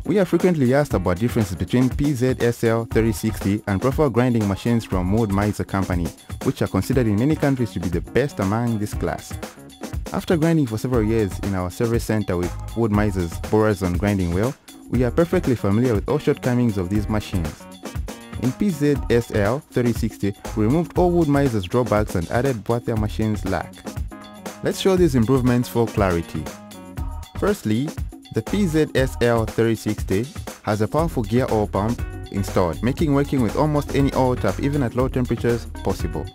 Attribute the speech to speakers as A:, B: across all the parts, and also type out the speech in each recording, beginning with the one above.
A: We are frequently asked about differences between PZSL 3060 and profile grinding machines from Wood-Mizer company, which are considered in many countries to be the best among this class. After grinding for several years in our service center with Wood-Mizer's borazon grinding wheel, we are perfectly familiar with all shortcomings of these machines. In PZSL 3060, we removed all Wood-Mizer's drawbacks and added what their machines lack. Let's show these improvements for clarity. Firstly, the PZSL 3060 has a powerful gear oil pump installed, making working with almost any oil tap even at low temperatures possible.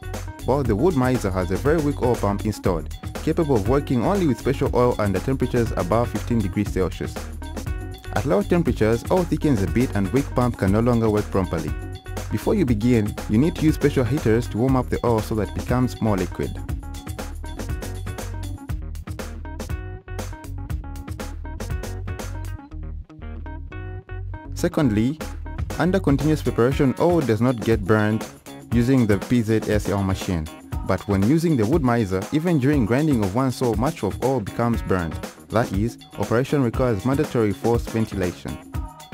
A: While the Wood-Mizer has a very weak oil pump installed, capable of working only with special oil under temperatures above 15 degrees Celsius. At low temperatures, oil thickens a bit and weak pump can no longer work properly. Before you begin, you need to use special heaters to warm up the oil so that it becomes more liquid. Secondly, under continuous preparation, oil does not get burned using the PZSL machine, but when using the Wood-Mizer, even during grinding of one saw, much of oil becomes burned. That is, operation requires mandatory forced ventilation.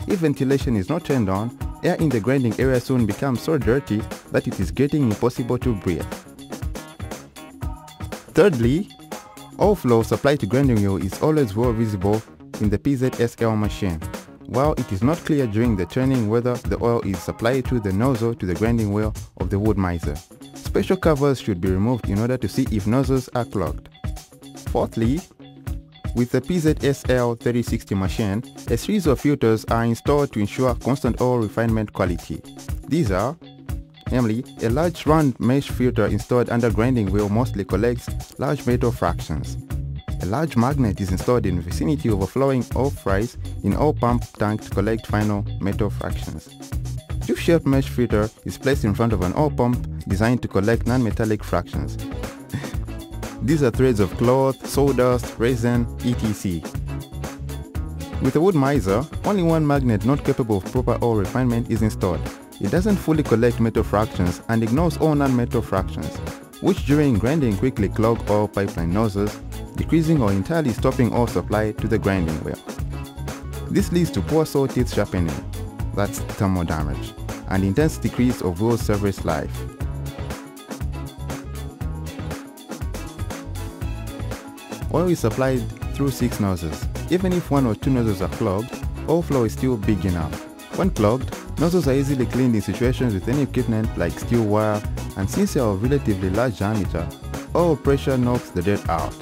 A: If ventilation is not turned on, air in the grinding area soon becomes so dirty that it is getting impossible to breathe. Thirdly, oil flow supplied to grinding wheel is always well visible in the PZSL machine, while it is not clear during the turning whether the oil is supplied through the nozzle to the grinding wheel of the Wood-Mizer. Special covers should be removed in order to see if nozzles are clogged. Fourthly, with the PZSL 3060 machine, a series of filters are installed to ensure constant oil refinement quality. These are, namely, a large round mesh filter installed under grinding wheel mostly collects large metal fractions. A large magnet is installed in the vicinity of overflowing oil fries in oil pump tank to collect final metal fractions. U-shaped mesh filter is placed in front of an oil pump designed to collect non-metallic fractions. These are threads of cloth, sawdust, resin, etc. With the Wood-Mizer, only one magnet not capable of proper oil refinement is installed. It doesn't fully collect metal fractions and ignores all non-metal fractions, which during grinding quickly clog oil pipeline nozzles, decreasing or entirely stopping oil supply to the grinding wheel. This leads to poor saw teeth sharpening, that's thermal damage, and intense decrease of wheel service life. Oil is supplied through 6 nozzles. Even if 1 or 2 nozzles are clogged, oil flow is still big enough. When clogged, nozzles are easily cleaned in situations with any equipment like steel wire, and since they are of relatively large diameter, oil pressure knocks the dirt out.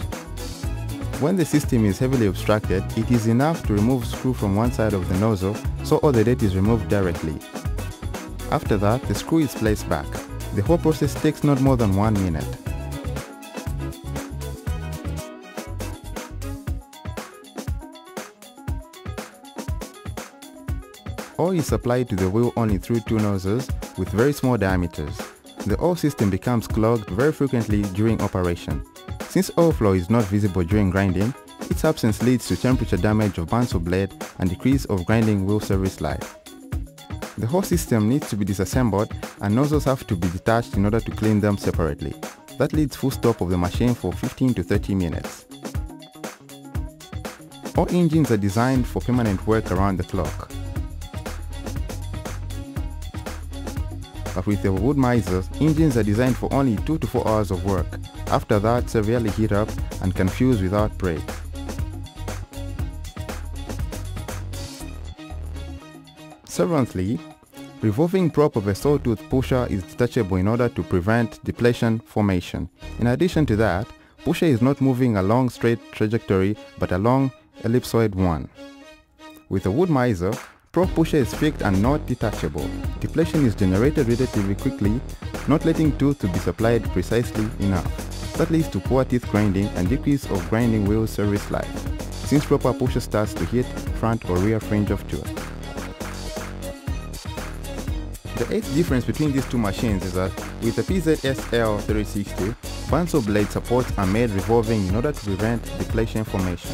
A: When the system is heavily obstructed, it is enough to remove screw from one side of the nozzle so all the dirt is removed directly. After that, the screw is placed back. The whole process takes not more than 1 minute. Oil is supplied to the wheel only through 2 nozzles with very small diameters. The oil system becomes clogged very frequently during operation. Since oil flow is not visible during grinding, its absence leads to temperature damage of bandsaw blade and decrease of grinding wheel service life. The whole system needs to be disassembled and nozzles have to be detached in order to clean them separately. That leads full stop of the machine for 15 to 30 minutes. All engines are designed for permanent work around the clock. But with the Wood-Mizer, engines are designed for only 2 to 4 hours of work. After that, severely heat up and can fuse without break. Seventhly, revolving prop of a sawtooth pusher is detachable in order to prevent depletion formation. In addition to that, pusher is not moving along straight trajectory but along ellipsoid one. With the Wood-Mizer, prop pusher is fixed and not detachable. Depletion is generated relatively quickly, not letting tooth to be supplied precisely enough. That leads to poor teeth grinding and decrease of grinding wheel service life, since proper pusher starts to hit front or rear fringe of tooth. The 8th difference between these two machines is that with the PZSL 3060, bandsaw blade supports are made revolving in order to prevent depletion formation.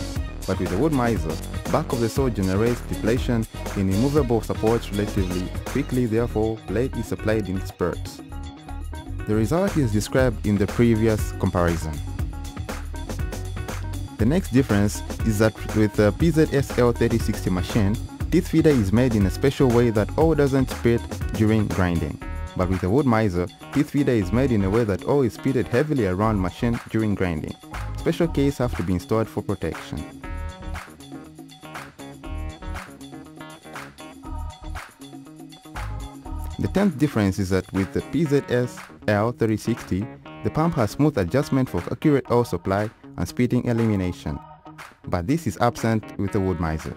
A: But with the Wood-Mizer, back of the saw generates depletion in immovable supports relatively quickly, therefore blade is supplied in spurts. The result is described in the previous comparison. The next difference is that with the PZSL 3060 machine, teeth feeder is made in a special way that oil doesn't spit during grinding. But with the Wood-Mizer, teeth feeder is made in a way that oil is spitted heavily around machine during grinding. Special case have to be installed for protection. The 10th difference is that with the PZSL 3060, the pump has smooth adjustment for accurate oil supply and spitting elimination, but this is absent with the Wood-Mizer.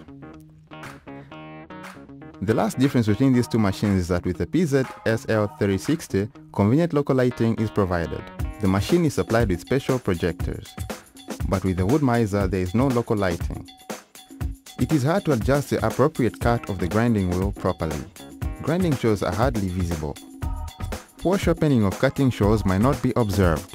A: The last difference between these two machines is that with the PZSL 3060, convenient local lighting is provided. The machine is supplied with special projectors, but with the Wood-Mizer there is no local lighting. It is hard to adjust the appropriate cut of the grinding wheel properly. Grinding shows are hardly visible. Poor sharpening of cutting shows might not be observed.